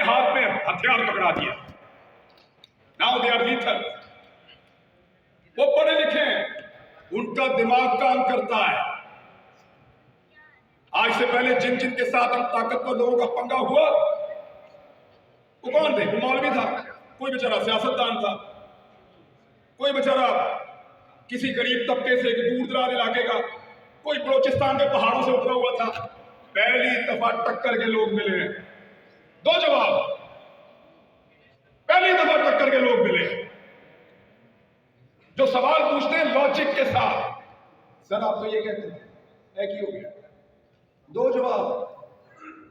हाथ में हथियार पकड़ा दिया। Now they are lethal. वो पढ़े लिखे हैं, उनका दिमाग काम करता है। आज से पहले जिन जिन के साथ हम ताकतवर लोगों का पंगा हुआ, वो कौन थे? वो मौलवी था, कोई बेचारा सियासतदान था, कोई बेचारा किसी गरीब तबके से दूर दराज इलाके का, कोई बलोचिस्तान के पहाड़ों से उतरा हुआ था। पहली दफा टक्कर के लोग मिले हैं। दो जवाब, पहली दफा टक्कर के लोग मिले जो सवाल पूछते हैं लॉजिक के साथ। सर आप तो ये कहते थे, एक ही हो गया। दो जवाब।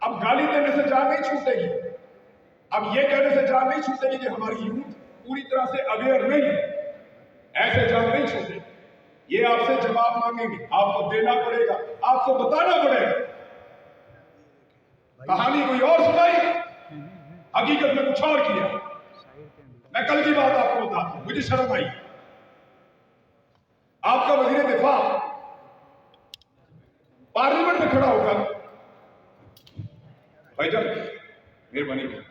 अब गाली देने से जान नहीं छूटेगी, अब ये कहने से जान नहीं छूटेगी कि हमारी यूथ पूरी तरह से अवेयर नहीं है, ऐसे जान नहीं छूटेगी। ये आपसे जवाब मांगेंगे, आपको देना पड़ेगा, आपको बताना पड़ेगा। कहानी कोई और सुनाई, हकीकत में कुछ और किया। मैं कल की बात आपको बताता हूं, मुझे शर्म आई। आपका वजीर दिफा पार्लियामेंट में खड़ा होकर, भाईजान मेहरबानी कर,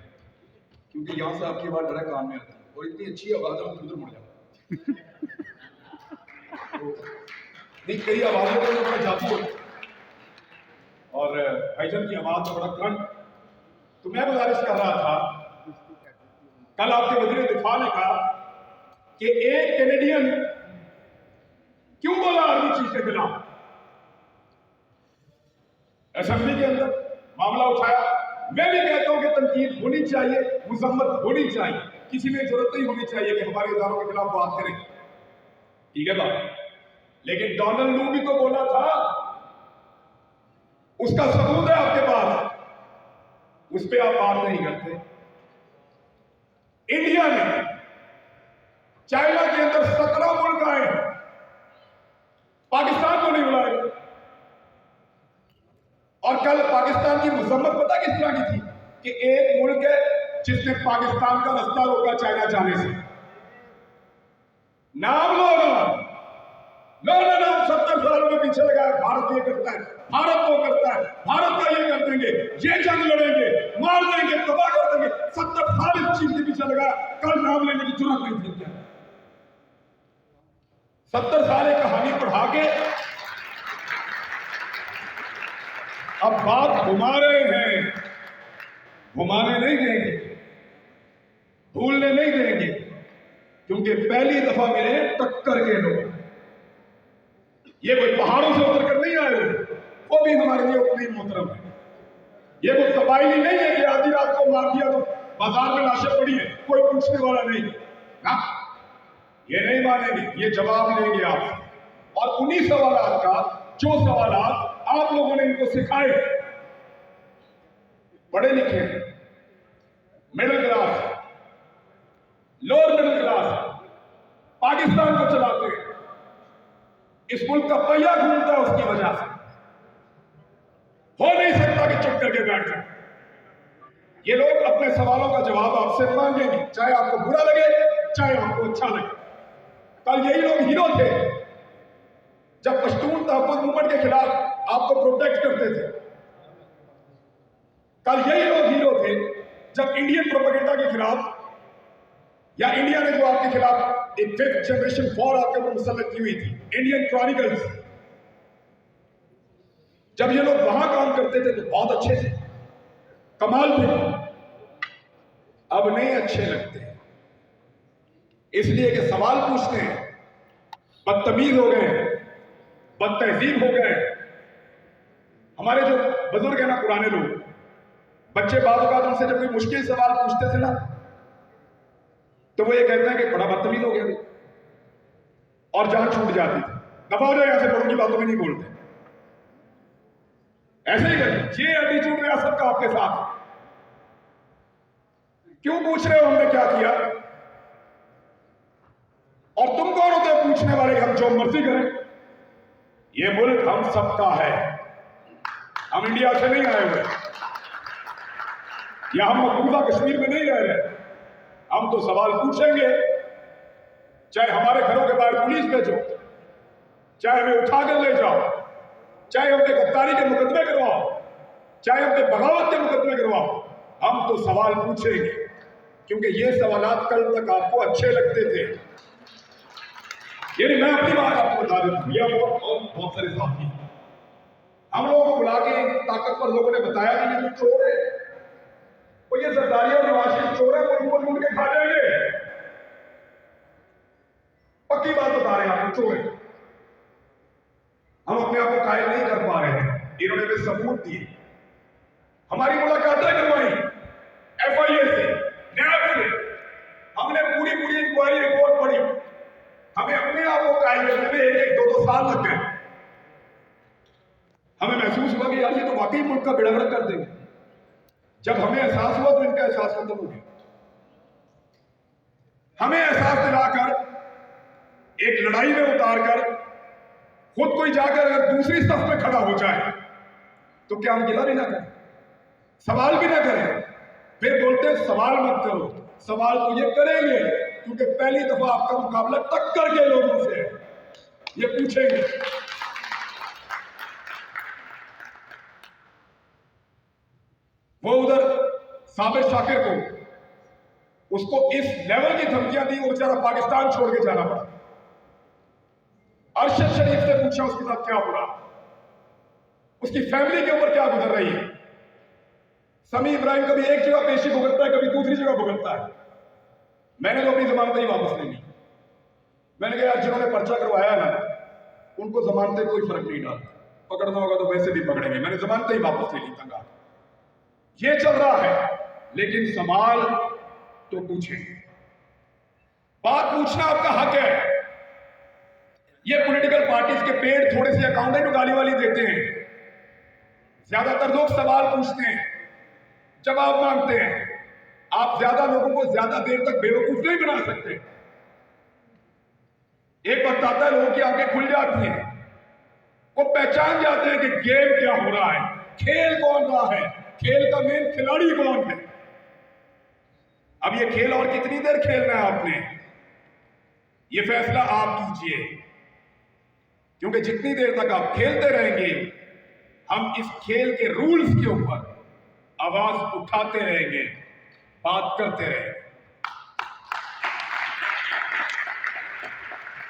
क्योंकि यहां से आपकी आवाज बड़ा काम में आती है और इतनी अच्छी आवाज है, उधर मुड़ जाओ। नहीं, कई आवाजों में बड़ा जादू होता है और भाईजान की आवाज में बड़ा करंट। तो मैं गुजारिश कर रहा था, कल आपके वजीर दिफा ने कहा कि एक कैनेडियन क्यों बोला आर्मी चीफ के खिलाफ। असेंबली के अंदर मामला उठाया। मैं भी कहता हूं कि तनकीद होनी चाहिए, मुजम्मत होनी चाहिए, किसी में जरूरत नहीं होनी चाहिए कि हमारे इदारों के खिलाफ बात करें, ठीक है बात। लेकिन डोनाल्ड लू भी तो बोला था, उसका सबूत है आपके पास, उस पर आप बात नहीं करते। इंडिया ने चाइना के अंदर 17 मुल्क आए, पाकिस्तान को नहीं बुलाया। और कल पाकिस्तान की मुजम्मत पता किस तरह की थी कि एक मुल्क है जिसने पाकिस्तान का रास्ता रोका चाइना जाने से। नाम लो ना, नाम 70 सालों में पीछे लगा है, भारत ये करता है, भारत वो करता है, भारत का ये कर देंगे, ये जंग लड़ेंगे, मार देंगे, तबाह कर देंगे। 70 साल इस चीज के पीछे लगा, कल नाम लेने की जरूरत नहीं थी। 70 साल एक कहानी पढ़ा के अब बात घुमा रहे हैं, घुमाने नहीं देंगे, भूलने नहीं देंगे, क्योंकि पहली दफा मिले टक्कर के लोग। ये कोई पहाड़ों से उतर कर नहीं आए हुए, वो भी हमारे लिए उतनी मोहतरम है। ये कोई कबायली नहीं है कि आधी रात को मार दिया तो बाजार में लाशें पड़ी है, कोई पूछने वाला नहीं ना, ये नहीं मानेंगे, ये जवाब लेंगे आप। और उन्हीं सवालात का जो सवालात आप लोगों ने इनको सिखाए, पढ़े लिखे हैं, middle class, lower middle class, Pakistan को चलाते हैं, इस मुल्क का पहिया घूमता है, उसकी वजह से हो नहीं सकता कि चुप करके बैठ जाए। ये लोग अपने सवालों का जवाब आपसे मांगेंगे, चाहे आपको बुरा लगे, चाहे आपको अच्छा लगे। कल यही लोग हीरो थे जब पश्तून तहफ़्फ़ुज़ मूवमेंट के खिलाफ आपको प्रोटेक्ट करते थे। कल यही लोग हीरो थे जब इंडियन प्रोपेगेंडा के खिलाफ, या इंडिया ने जो आपके खिलाफ एक 5th जनरेशन वॉर आपके ऊपर मुसल्लत की हुई थी, इंडियन क्रॉनिकल्स, जब ये लोग वहां काम करते थे तो बहुत अच्छे थे, कमाल थे। अब नहीं अच्छे लगते, इसलिए कि सवाल पूछते हैं, बदतमीज हो गए, बदतहजीब हो गए। हमारे जो बुजुर्ग है ना, पुराने लोग, बच्चे बाद उनसे जब कोई मुश्किल सवाल पूछते थे ना, तो वो ये कहते हैं कि बड़ा बदतमीज हो गया, और जान छूट जाती थी। दफा हो जाए, यहां से बड़ों की बातों में नहीं बोलते, ऐसे ही करते। ये एटीट्यूड रियासत का आपके साथ, क्यों पूछ रहे हो हमने क्या किया? और तुम कौन होते हो पूछने वाले कि हम जो मर्जी करें? ये मुल्क हम सबका है, हम इंडिया से नहीं आए हुए, या हम मकबूजा कश्मीर में नहीं रह रहे। हम तो सवाल पूछेंगे, चाहे हमारे घरों के बाहर पुलिस भेजो, चाहे हमें उठाकर ले जाओ, चाहे हम पे गद्दारी के मुकदमे करवाओ, चाहे हम पे बगावत के मुकदमे करवाओ, हम तो सवाल पूछेंगे, क्योंकि ये सवालात कल तक आपको अच्छे लगते थे। यानी मैं अपनी बात आपको बता देता हूं, यह बहुत सारे साथी हम लोगों को बुला के ताकतवर लोगों ने बताया कि ये तो चोर है, और ये जरदारी और नवाज शरीफ चोर है, वो इनको लूट के खा जाएंगे। पक्की बात बता रहे हैं आपको, चोर है। हम अपने आप को कायल नहीं कर पा रहे हैं, इन्होंने भी सबूत दिए। हमारी मुलाकातें करवाई एफआईए से, नैब से, हमने पूरी इंक्वायरी रिपोर्ट पढ़ी। हमें अपने आप को कायल करने में एक दो साल लग गए। हमें महसूस हुआ कि यार ये तो वाकई मुल्क का बेड़ा गर्क कर देंगे। जब हमें एहसास हुआ तो इनका एहसास खत्म हो गया। हमें एहसास दिलाकर एक लड़ाई में उतारकर खुद कोई जाकर अगर दूसरी सफ में खड़ा हो जाए तो क्या हम गिला भी ना करें, सवाल भी ना करें? फिर बोलते हैं सवाल मत करो। सवाल तो ये करेंगे, क्योंकि पहली दफा आपका मुकाबला टक्कर के लोगों से है। ये पूछेंगे। वो उधर साबिर शाकिर को, उसको इस लेवल की धमकियां दी, वो बेचारा पाकिस्तान छोड़ के जाना पड़ा। अरशद शरीफ से पूछा उसके साथ क्या हो रहा, उसकी फैमिली के ऊपर क्या गुजर रही है। समी इब्राहिम कभी एक जगह पेशी भुगतता है, कभी दूसरी जगह भुगतता है। मैंने तो अपनी जमानत ही वापस ले ली। मैंने कहा यार जिन्होंने पर्चा करवाया ना, उनको जमानतें कोई फर्क नहीं डालता, पकड़ना होगा तो वैसे भी पकड़ेंगे। मैंने जमानतें ही वापस ले ली। तंगा ये चल रहा है, लेकिन सवाल तो पूछेंगे। बात पूछना आपका हक है। ये पॉलिटिकल पार्टीज के पेड़ थोड़े से अकाउंटेंट गाली वाली देते हैं, ज्यादातर लोग सवाल पूछते हैं, जवाब मांगते हैं। आप ज्यादा लोगों को ज्यादा देर तक बेवकूफ नहीं बना सकते। एक वक्त आता है लोगों की आंखें खुल जाती हैं, वो पहचान जाते हैं कि गेम क्या हो रहा है, खेल कौन रहा है, खेल का मेन खिलाड़ी कौन है। अब ये खेल और कितनी देर खेलना है आपने, ये फैसला आप कीजिए, क्योंकि जितनी देर तक आप खेलते रहेंगे, हम इस खेल के रूल्स के ऊपर आवाज उठाते रहेंगे, बात करते रहेंगे।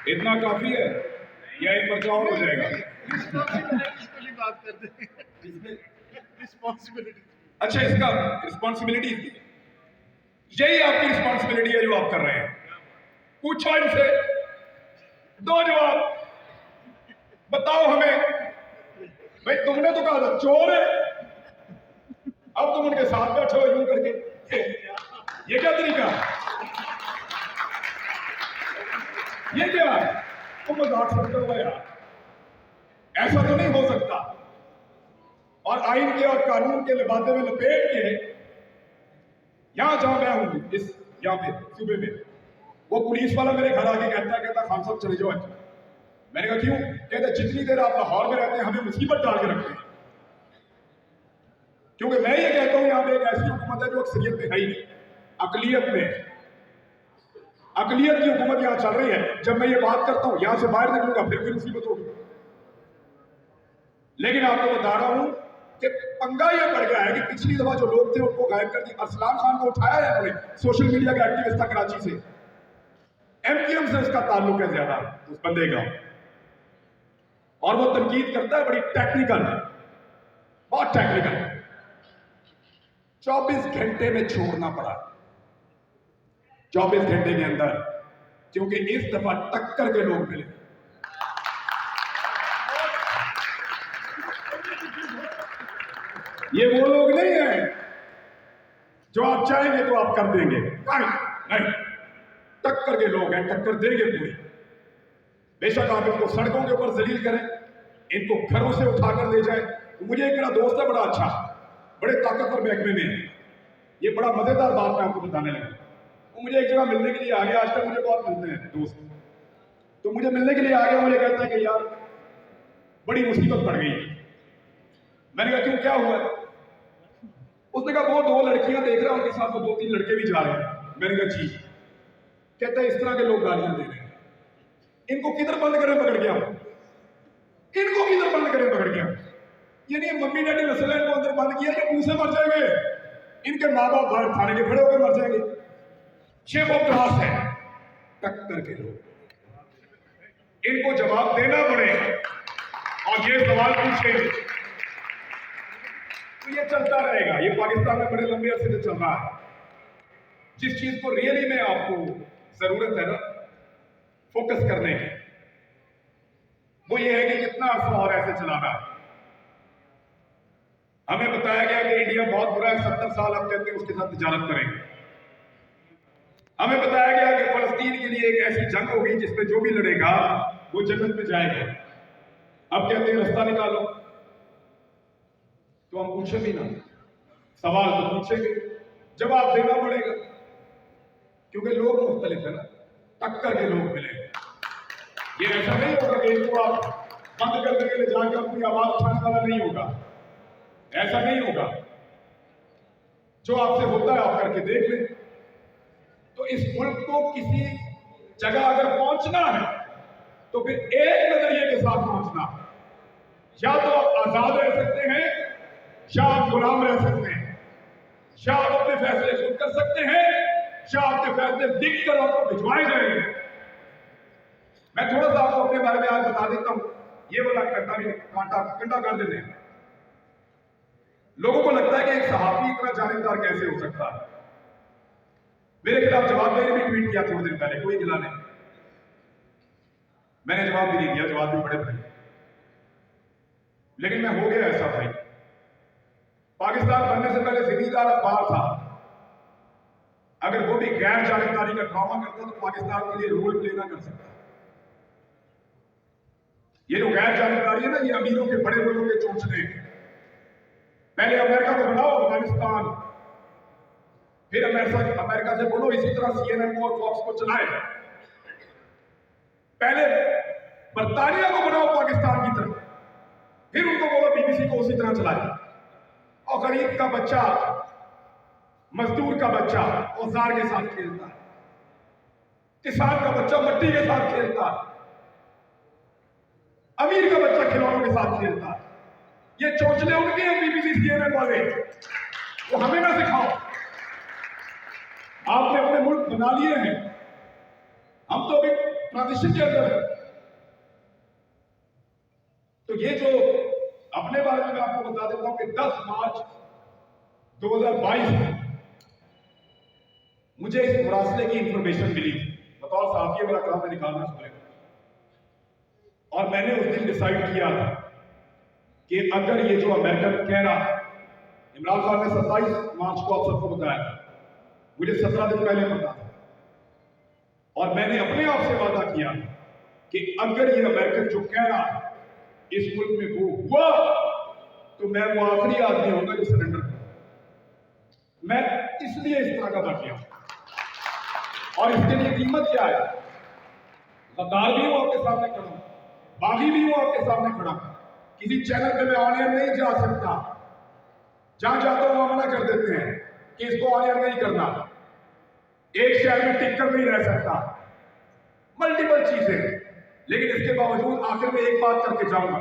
इतना काफी है या एक पर्चा और हो जाएगा? अच्छा, इसका रिस्पॉन्सिबिलिटी, यही आपकी रिस्पॉन्सिबिलिटी है जो आप कर रहे हैं। पूछो इनसे, दो जवाब, बताओ हमें। भाई तुमने तो कहा था चोर है, अब तुम उनके साथ बैठे हो यूं करके, ये क्या तरीका है? ये क्या है? तुम मजाक करते हो यार, ऐसा तो नहीं हो सकता। और आइन के और कानून के लिबादे में लपेट के यहां जहां मैं हूं, इस यहां पे सूबे में, वो पुलिस वाला मेरे घर आके कहता खान साहब चले जाओ। मैंने कहा क्यों? कहते जितनी देर आप लाहौर में रहते हैं हमें मुसीबत डाल के रखते हैं, क्योंकि मैं ये कहता हूं यहां पे एक ऐसी हुकूमत है जो अक्सरियत में है ही नहीं, अकलियत में। अकलियत की हुकूमत यहां चल रही है। जब मैं ये बात करता हूं, यहां से बाहर निकलूंगा फिर मुसीबत होगी। लेकिन आपको बता रहा हूं कि पंगा यह पड़ गया है कि पिछली दफा जो लोग थे उनको गायब कर दिया। अरसलान खान को उठाया है उन्होंने, सोशल मीडिया का एक्टिविस्ट था कराची से, एमपीएम से उसका ताल्लुक है ज्यादा उस बंदे का, और वो तनकीद करता है बड़ी टेक्निकल, बहुत टेक्निकल। 24 घंटे में छोड़ना पड़ा, 24 घंटे के अंदर, क्योंकि इस दफा टक्कर के लोग मिले। ये वो लोग नहीं है जो आप चाहेंगे तो आप कर देंगे, नहीं, टक्कर के लोग हैं, टक्कर देंगे पूरी। बेशक आप इनको सड़कों के ऊपर जलील करें, इनको घरों से उठाकर ले जाएं। मुझे एक मेरा दोस्त है बड़ा अच्छा, बड़े ताकतवर महकमे में है, ये बड़ा मजेदार बात मैं आपको बताने लगा। वो मुझे एक जगह मिलने के लिए आ गया, आजकल मुझे बहुत मिलते हैं दोस्त, तो मुझे मिलने के लिए आ गया, मुझे कहता है कि यार बड़ी मुसीबत पड़ गई। मैंने कहा क्यों, क्या हुआ? उसने कहा वो 2 लड़कियां देख रहा है, उनके साथ वो 2-3 लड़के भी जा रहे हैं। मैंने कहा जी। कहता है इस तरह के लोग गालियां दे रहे हैं, इनको किधर बंद करें पकड़ गया, इनको किधर बंद करें पकड़ गया। ये नहीं मम्मी डैडी नस्ल है, इनको अंदर बंद किया कि मुंह से मर जाएंगे। इनके माँ बाप बाहर थाने के खड़े होकर मर जाएंगे। ये वो क्लास है टक्कर के लोग, इनको जवाब देना पड़ेगा और ये सवाल पूछेंगे। तो ये चलता रहेगा, ये पाकिस्तान में बड़े लंबे अरसे से चल रहा है। जिस चीज को रियली में आपको जरूरत है ना फोकस करने की, वो ये है कि कितना अरसा और ऐसे चलाना है। हमें बताया गया कि इंडिया बहुत बुरा है, 70 साल अब कहते हैं उसके साथ तिजारत करेंगे। हमें बताया गया कि फलस्तीन के लिए एक ऐसी जंग होगी जिसमें जो भी लड़ेगा वो जन्नत में जाएगा। अब कहते हैं रास्ता निकालो, तो हम पूछे भी ना, सवाल तो पूछेंगे, जवाब देना पड़ेगा, क्योंकि लोग मुख्तलिफ है ना, टक्कर के लोग मिलेंगे। ये ऐसा नहीं होगा कि इनको आप बंद करने के लिए जाकर कोई आवाज उठाने वाला नहीं होगा, ऐसा नहीं होगा। जो आपसे होता है आप करके देख लें। तो इस मुल्क को किसी जगह अगर पहुंचना है तो फिर एक नजरिए के साथ पहुंचना, या तो आप आजाद रह सकते हैं या आप गुलाम रह सकते हैं, या आप अपने फैसले खुद कर सकते हैं या आपके फैसले दिख कर आपको भिजवाए जाएंगे। मैं थोड़ा सा आपको अपने बारे में आज बता देता हूं, ये वाला कंटा कर देते हैं। लोगों को लगता है कि एक सहाफी इतना जानिबदार कैसे हो सकता है। मेरे खिलाफ जवाब देने भी ट्वीट किया थोड़े दिन पहले, कोई गिला नहीं, मैंने जवाब भी नहीं दिया, जवाब भी बड़े भाई। लेकिन मैं हो गया ऐसा भाई, पाकिस्तान बनने से पहले जिम्मेदार अखबार था, अगर वो भी गैर जानिबदारी का ड्रामा करता तो पाकिस्तान के लिए रोल प्ले ना कर सकता। ये जो गैर जानिबदारी है ना, ये अमीरों के बड़े मुल्कों के चोंचने। पहले अमेरिका को बनाओ अफगानिस्तान, फिर अमेरिका से बोलो इसी तरह CNN को और फॉक्स को चलाए। पहले बर्तानिया को बनाओ पाकिस्तान की तरफ, फिर उनको बोलो BBC को उसी तरह चलाए। और गरीब का बच्चा, मजदूर का बच्चा औजार के साथ खेलता है, किसान का बच्चा मट्टी के साथ खेलता है, अमीर का बच्चा खिलौनों के साथ खेलता है। ये चोचले उनके हैं BBC CNN वाले, वो हमें ना सिखाओ। आपने अपने मुल्क बना लिए हैं, हम तो अभी ट्रांजिशन के अंदर है। तो ये जो अपने बारे में मैं आपको बता देता हूं कि 10 मार्च 2022 में मुझे इस मुरासले की इंफॉर्मेशन मिली थी। बतौर साहब मेरा काम है निकालना पड़ेगा, और मैंने उस दिन डिसाइड किया था कि अगर ये जो अमेरिकन कह रहा है, इमरान खान ने 27 मार्च को आप सबको बताया था, मुझे 17 दिन पहले पता था, और मैंने अपने आप से वादा किया कि अगर ये अमेरिकन जो कह रहा है इस मुल्क में वो हुआ तो मैं वो आखिरी आदमी होगा जो सरेंडर करूं। मैं इसलिए इस तरह का बन गया, और इसके लिए कीमत क्या है? गद्दार भी हूं आपके सामने खड़ा, बागी भी हूं आपके सामने खड़ा, किसी चैनल पे मैं ऑन एयर नहीं जा सकता, जहां जाता हूं वहां मना कर देते हैं कि इसको ऑन एयर नहीं करना, एक शहर में टिक कर नहीं रह सकता, मल्टीपल चीजें। लेकिन इसके बावजूद आखिर में एक बात करके जाऊंगा,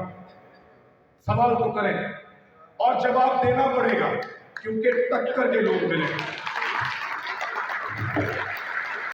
सवाल तो करें और जवाब देना पड़ेगा, क्योंकि टक्कर के लोग मिले।